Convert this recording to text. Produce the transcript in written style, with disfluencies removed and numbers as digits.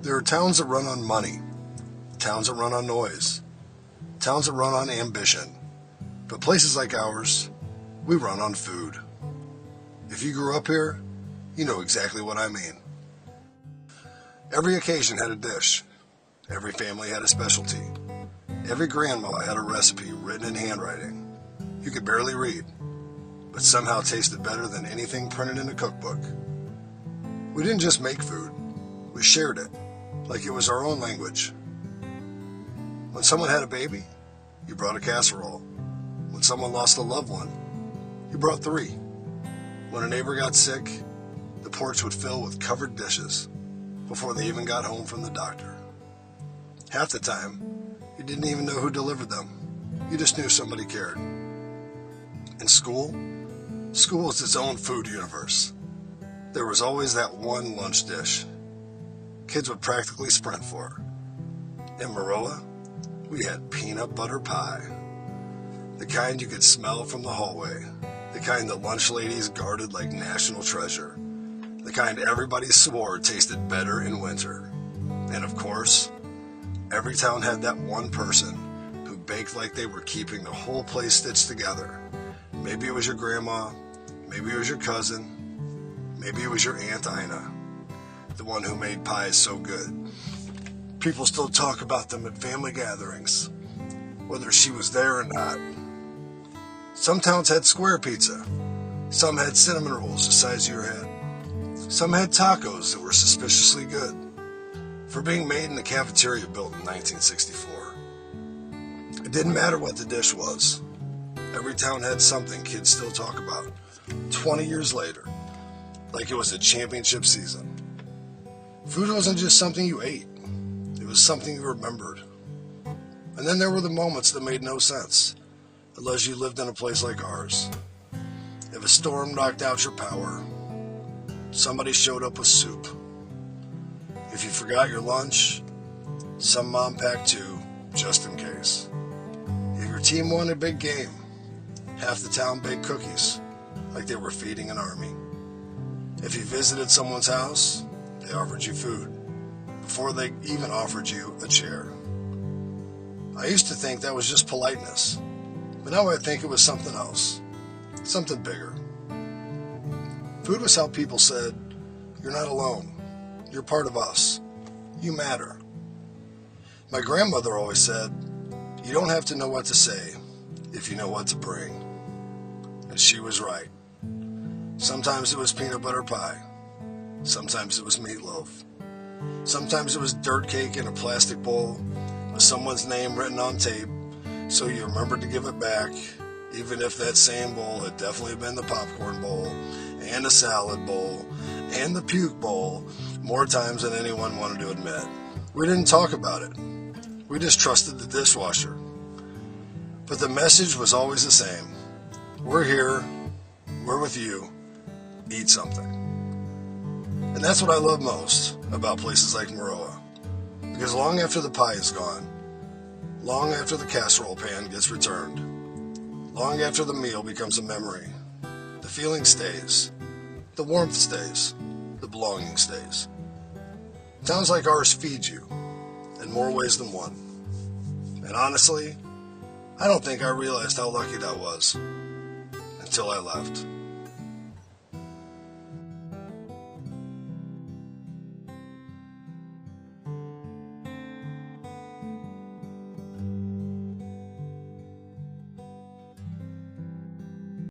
There are towns that run on money, towns that run on noise, towns that run on ambition. But places like ours, we run on food. If you grew up here, you know exactly what I mean. Every occasion had a dish. Every family had a specialty. Every grandma had a recipe written in handwriting. You could barely read, but somehow tasted better than anything printed in a cookbook. We didn't just make food, we shared it, like it was our own language. When someone had a baby, you brought a casserole. When someone lost a loved one, you brought 3. When a neighbor got sick, the porch would fill with covered dishes before they even got home from the doctor. Half the time, you didn't even know who delivered them. You just knew somebody cared. In school was its own food universe. There was always that one lunch dish kids would practically sprint for. In Maroa, we had peanut butter pie. The kind you could smell from the hallway. The kind that lunch ladies guarded like national treasure. The kind everybody swore tasted better in winter. And of course, every town had that one person who baked like they were keeping the whole place stitched together. Maybe it was your grandma, maybe it was your cousin, maybe it was your Aunt Ina, the one who made pies so good. People still talk about them at family gatherings, whether she was there or not. Some towns had square pizza. Some had cinnamon rolls the size of your head. Some had tacos that were suspiciously good for being made in a cafeteria built in 1964. It didn't matter what the dish was. Every town had something kids still talk about 20 years later, like it was a championship season. Food wasn't just something you ate. It was something you remembered. And then there were the moments that made no sense, unless you lived in a place like ours. If a storm knocked out your power, somebody showed up with soup. If you forgot your lunch, some mom packed 2, just in case. If your team won a big game, half the town baked cookies, like they were feeding an army. If you visited someone's house, they offered you food, before they even offered you a chair. I used to think that was just politeness, but now I think it was something else, something bigger. Food was how people said, "You're not alone. You're part of us. You matter." My grandmother always said, "You don't have to know what to say if you know what to bring." And she was right. Sometimes it was peanut butter pie. Sometimes it was meatloaf. Sometimes it was dirt cake in a plastic bowl with someone's name written on tape, so you remembered to give it back, even if that same bowl had definitely been the popcorn bowl, and the salad bowl, and the puke bowl, more times than anyone wanted to admit. We didn't talk about it. We just trusted the dishwasher. But the message was always the same. We're here. We're with you. Eat something. And that's what I love most about places like Maroa. Because long after the pie is gone, long after the casserole pan gets returned, long after the meal becomes a memory, the feeling stays, the warmth stays, the belonging stays. Towns like ours feed you in more ways than one. And honestly, I don't think I realized how lucky that was until I left.